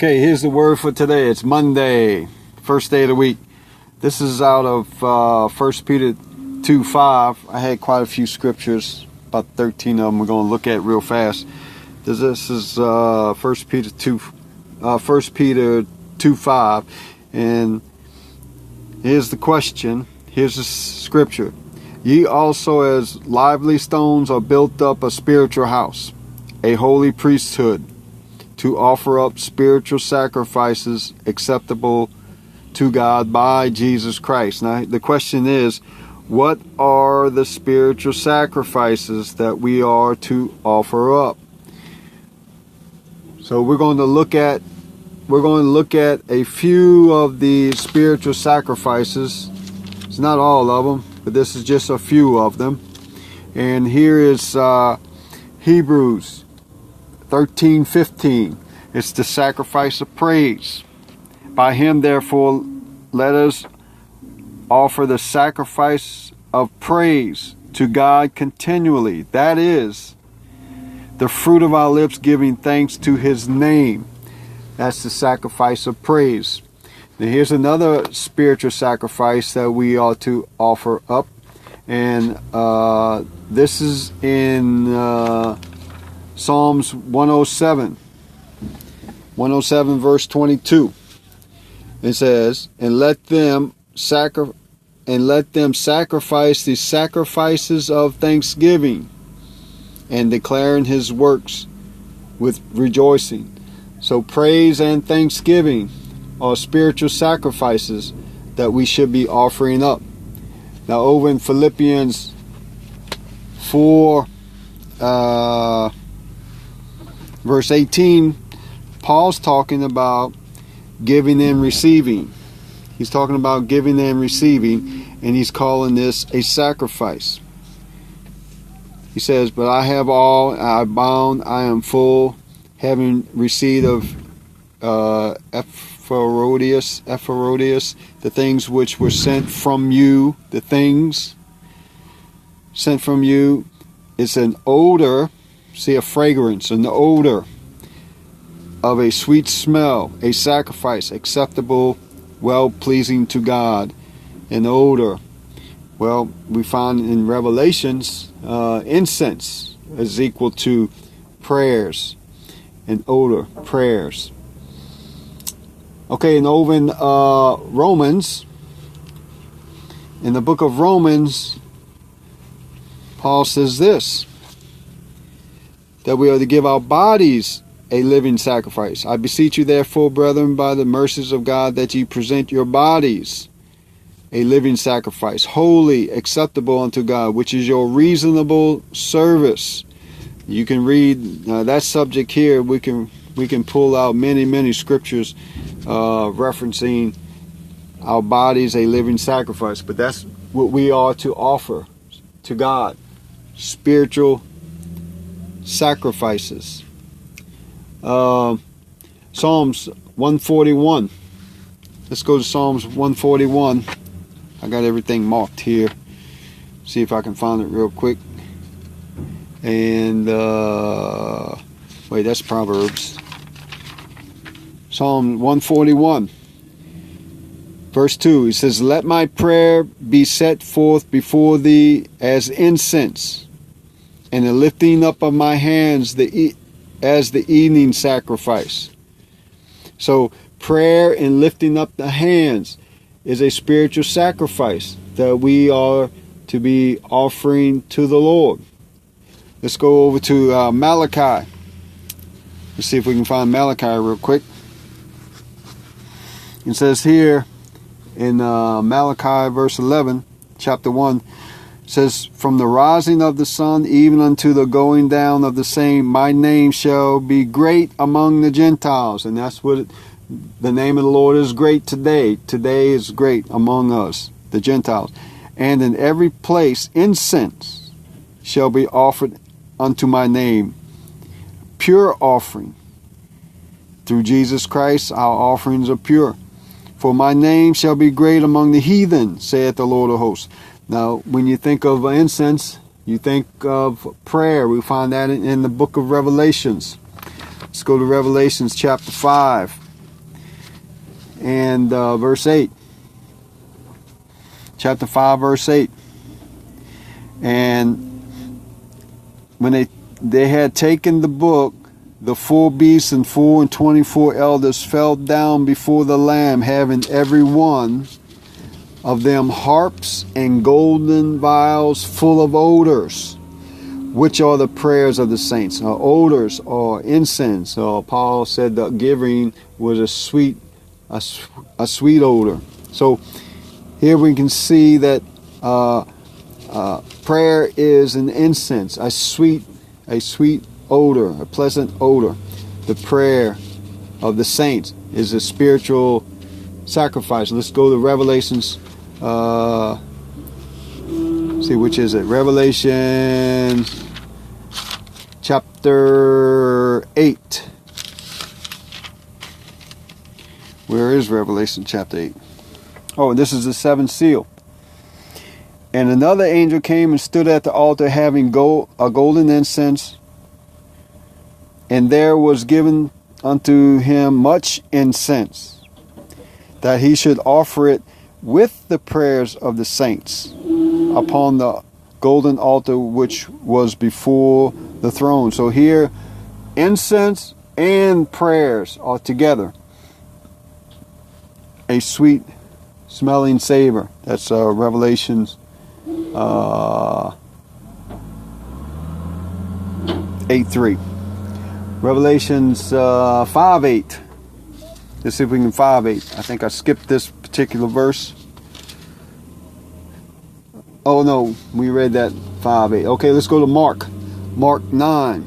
Okay, here's the word for today. It's Monday, first day of the week. This is out of 1 Peter 2:5. I had quite a few scriptures, about 13 of them we're going to look at real fast. This is 1 Peter 2:5. And here's the question. Here's the scripture. Ye also as lively stones are built up a spiritual house, a holy priesthood, to offer up spiritual sacrifices acceptable to God by Jesus Christ. Now the question is, what are the spiritual sacrifices that we are to offer up? So we're going to look at a few of the spiritual sacrifices. It's not all of them, but this is just a few of them. And here is Hebrews 13:15. It's the sacrifice of praise. By him therefore let us offer the sacrifice of praise to God continually. That is the fruit of our lips, giving thanks to his name. That's the sacrifice of praise. Now here's another spiritual sacrifice that we ought to offer up. And this is in Psalms 107 verse 22. It says, and let them sacrifice the sacrifices of thanksgiving, and declaring his works with rejoicing. So praise and thanksgiving are spiritual sacrifices that we should be offering up. Now over in Philippians 4 verse 18, Paul's talking about giving and receiving. He's talking about giving and receiving, and he's calling this a sacrifice. He says, but I have all, I abound, I am full, having received of Epaphroditus, the things which were sent from you, the things sent from you. It's an odor, see, a fragrance, an odor of a sweet smell, a sacrifice acceptable, well-pleasing to God. An odor. Well, we find in Revelations, incense is equal to prayers. An odor, prayers. Okay, and over in Romans, in the book of Romans, Paul says this, that we are to give our bodies a living sacrifice. I beseech you therefore, brethren, by the mercies of God, that ye present your bodies a living sacrifice, holy, acceptable unto God, which is your reasonable service. You can read that subject here. We can pull out many scriptures referencing our bodies a living sacrifice. But that's what we are to offer to God, spiritual sacrifices. Psalms 141. Let's go to Psalms 141. I got everything marked here. See if I can find it real quick. And wait, that's Proverbs. Psalm 141 verse 2. It says, let my prayer be set forth before thee as incense, and the lifting up of my hands as the evening sacrifice. So prayer and lifting up the hands is a spiritual sacrifice that we are to be offering to the Lord. Let's go over to Malachi. Let's see if we can find Malachi real quick. It says here in Malachi verse 11, chapter 1, it says, from the rising of the sun even unto the going down of the same, my name shall be great among the Gentiles. And that's what the name of the Lord is, great today. Today is great among us, the Gentiles. And in every place incense shall be offered unto my name, pure offering. Through Jesus Christ our offerings are pure. For my name shall be great among the heathen, saith the Lord of hosts. Now, when you think of incense, you think of prayer. We find that in the book of Revelations. Let's go to Revelations chapter 5. and verse 8. Chapter 5, verse 8. And when they had taken the book, the 4 beasts and 4 and 24 elders fell down before the Lamb, having every one of them harps and golden vials full of odors, which are the prayers of the saints. Odors or incense. Paul said the giving was a sweet odor. So here we can see that prayer is an incense, a sweet odor, a pleasant odor. The prayer of the saints is a spiritual sacrifice. Let's go to Revelations. See, which is it? Revelation chapter 8. Where is Revelation chapter 8? Oh, this is the 7th seal. And another angel came and stood at the altar, having a golden incense, and there was given unto him much incense, that he should offer it with the prayers of the saints upon the golden altar which was before the throne. So here, incense and prayers are together. A sweet smelling savor. That's Revelations 8:3. Revelations 5:8. Let's see if we can 5:8. I think I skipped this particular verse. Oh no, we read that 5:8. Okay, let's go to Mark. Mark 9.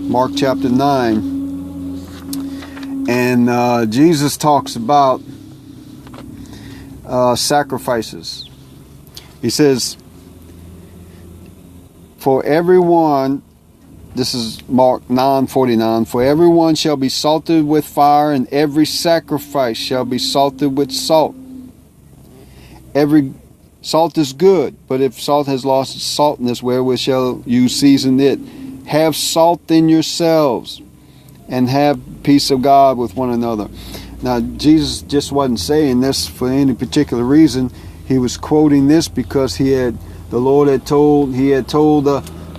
Mark chapter 9. And Jesus talks about sacrifices. He says, for everyone, this is Mark 9:49, for everyone shall be salted with fire, and every sacrifice shall be salted with salt. Every salt is good, but if salt has lost its saltness, wherewith shall you season it? Have salt in yourselves, and have peace of God with one another. Now, Jesus just wasn't saying this for any particular reason. He was quoting this because the Lord had told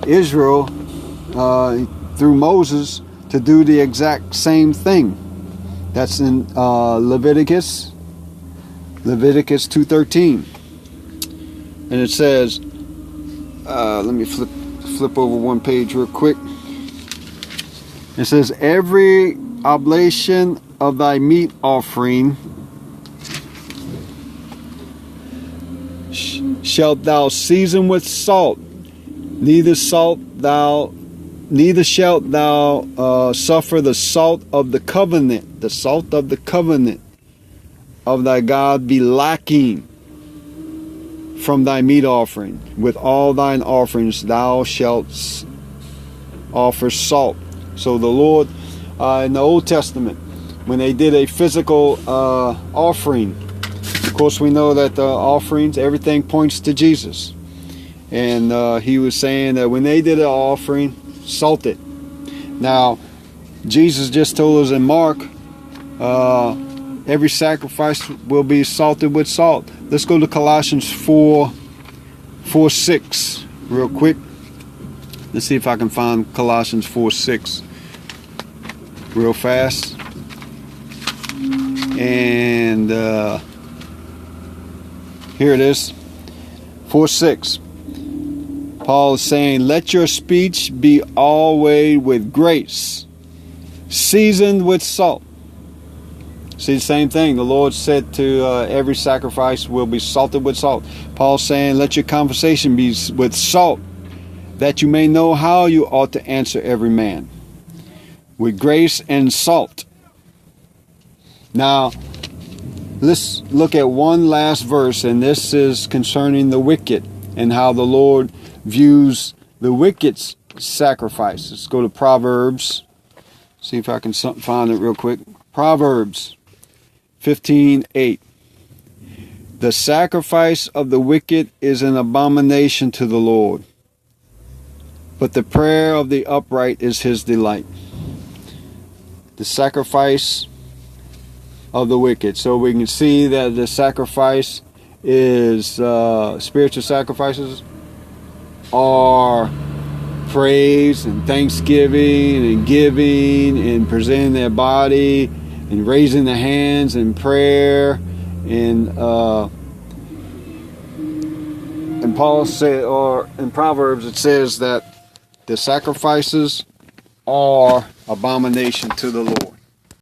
Israel through Moses to do the exact same thing. That's in Leviticus 2:13, and it says, let me flip over one page real quick. It says, every oblation of thy meat offering shalt thou season with salt, neither shalt thou suffer the salt of the covenant of thy God be lacking from thy meat offering. With all thine offerings thou shalt offer salt. So the Lord in the Old Testament, when they did a physical offering, of course we know that the offerings, everything points to Jesus. And he was saying that when they did an offering, salt it. Now, Jesus just told us in Mark, every sacrifice will be salted with salt. Let's go to Colossians 4:6 real quick. Let's see if I can find Colossians 4:6 real fast. And here it is, 4:6. Paul is saying, let your speech be always with grace, seasoned with salt. See, the same thing. The Lord said to every sacrifice will be salted with salt. Paul's saying, let your conversation be with salt, that you may know how you ought to answer every man, with grace and salt. Now, let's look at one last verse, and this is concerning the wicked and how the Lord views the wicked's sacrifice. Let's go to Proverbs. See if I can find it real quick. Proverbs 15:8. The sacrifice of the wicked is an abomination to the Lord, but the prayer of the upright is his delight. The sacrifice of the wicked. So we can see that the sacrifice is spiritual sacrifices are praise and thanksgiving and giving and presenting their body and raising the hands in prayer. And Paul said, or in Proverbs it says that the sacrifices are abomination to the Lord.